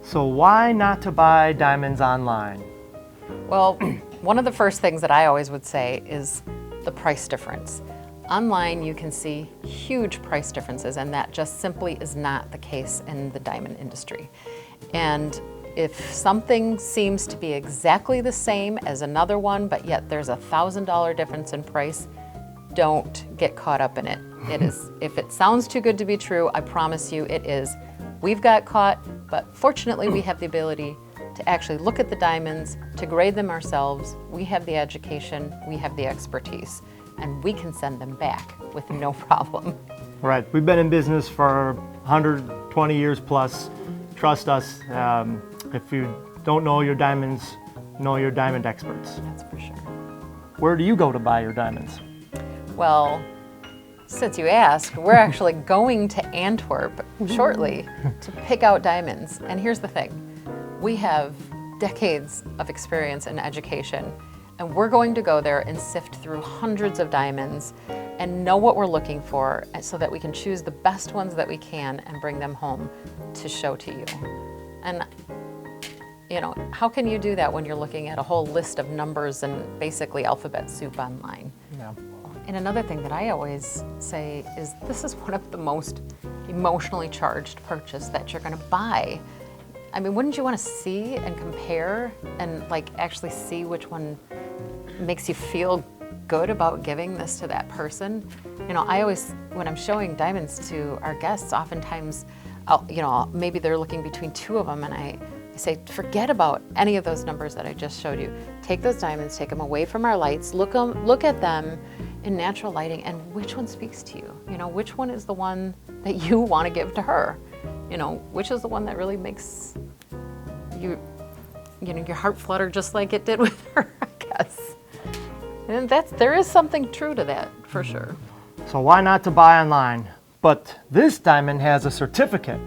So why not to buy diamonds online? Well, one of the first things that I always would say is the price difference. Online, you can see huge price differences, and that just simply is not the case in the diamond industry. And if something seems to be exactly the same as another one, but yet there's $1,000 difference in price, don't get caught up in it. It is, if it sounds too good to be true, I promise you it is. We've got caught, but fortunately we have the ability to actually look at the diamonds, to grade them ourselves. We have the education, we have the expertise, and we can send them back with no problem. Right, we've been in business for 120 years plus. Trust us, if you don't know your diamonds, know your diamond experts. That's for sure. Where do you go to buy your diamonds? Well, since you asked, we're actually going to Antwerp shortly to pick out diamonds. And here's the thing, we have decades of experience in education, and we're going to go there and sift through hundreds of diamonds and know what we're looking for so that we can choose the best ones that we can and bring them home to show to you. And you know, how can you do that when you're looking at a whole list of numbers and basically alphabet soup online? Yeah. And another thing that I always say is this is one of the most emotionally charged purchase that you're going to buy. I mean, wouldn't you want to see and compare and like actually see which one makes you feel good about giving this to that person? You know, I always, when I'm showing diamonds to our guests, oftentimes, maybe they're looking between two of them, and I say, forget about any of those numbers that I just showed you. Take those diamonds, take them away from our lights, look at them in natural lighting, and which one speaks to you? You know, which one is the one that you want to give to her? You know, which is the one that really makes you know, your heart flutter just like it did with her, I guess. And there is something true to that, for sure. So why not to buy online? But this diamond has a certificate.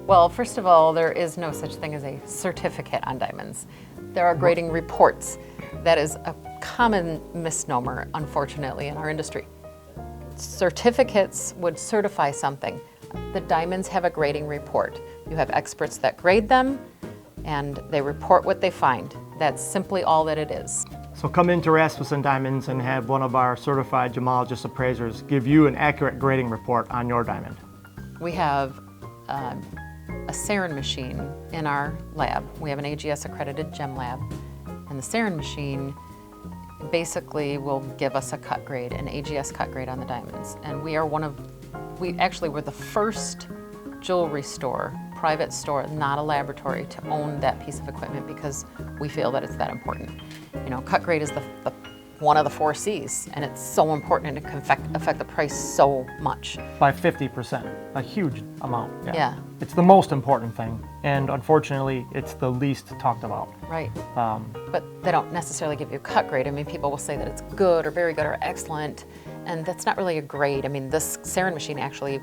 Well, first of all, there is no such thing as a certificate on diamonds. There are grading reports. That is a common misnomer, unfortunately, in our industry. Certificates would certify something. The diamonds have a grading report. You have experts that grade them, and they report what they find. That's simply all that it is. So come into Rasmussen Diamonds and have one of our certified gemologist appraisers give you an accurate grading report on your diamond. We have a Serum Machine in our lab. We have an AGS accredited gem lab, and the Serum Machine basically will give us a cut grade, an AGS cut grade on the diamonds. And we actually were the first jewelry store, private store, not a laboratory, to own that piece of equipment because we feel that it's that important. You know, cut grade is the one of the 4 C's, and it's so important and it can affect the price so much. By 50%, a huge amount. Yeah. It's the most important thing, and unfortunately, it's the least talked about. Right. But they don't necessarily give you a cut grade. I mean, people will say that it's good or very good or excellent, and that's not really a grade. I mean, this Serum Machine actually,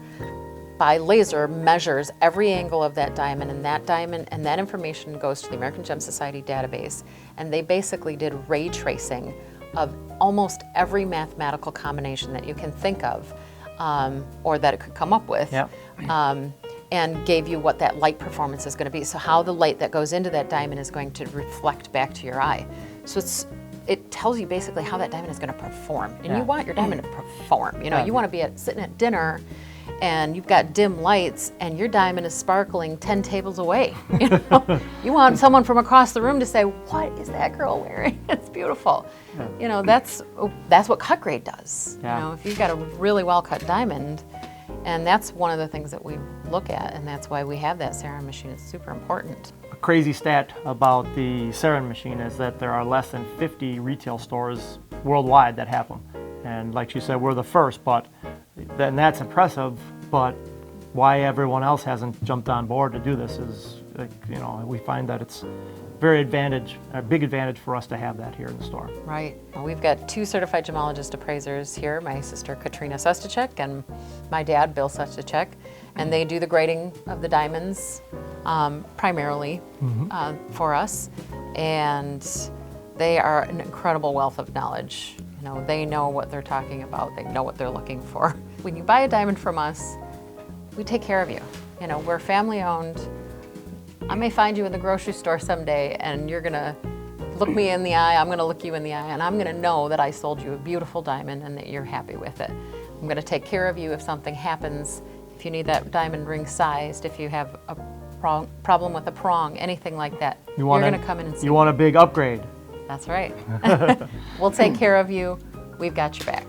by laser, measures every angle of that diamond, and that information goes to the American Gem Society database, and they basically did ray tracing of almost every mathematical combination that you can think of, or that it could come up with. Yep. And gave you what that light performance is going to be. So how the light that goes into that diamond is going to reflect back to your eye. So it tells you basically how that diamond is going to perform. And you want your diamond to perform. You know, you want to be sitting at dinner and you've got dim lights and your diamond is sparkling 10 tables away. You know? You want someone from across the room to say, what is that girl wearing? It's beautiful. Yeah. You know, that's what cut grade does. Yeah. You know, if you've got a really well cut diamond, and that's one of the things that we look at, and that's why we have that Serum Machine. It's super important. A crazy stat about the Serum Machine is that there are less than 50 retail stores worldwide that have them. And like you said, we're the first, but then that's impressive, but why everyone else hasn't jumped on board to do this is, you know, we find that it's a big advantage for us to have that here in the store. Right. Well, we've got 2 certified gemologist appraisers here, my sister Katrina Sustachek and my dad Bill Sustachek, and they do the grading of the diamonds primarily for us, and they are an incredible wealth of knowledge. You know, they know what they're talking about, they know what they're looking for. When you buy a diamond from us, we take care of you. You know, we're family owned. I may find you in the grocery store someday and you're gonna look me in the eye, I'm gonna look you in the eye, and I'm gonna know that I sold you a beautiful diamond and that you're happy with it. I'm gonna take care of you if something happens, if you need that diamond ring sized, if you have a problem with a prong, anything like that. You're gonna come in and see You want a big upgrade. That's right. We'll take care of you. We've got your back.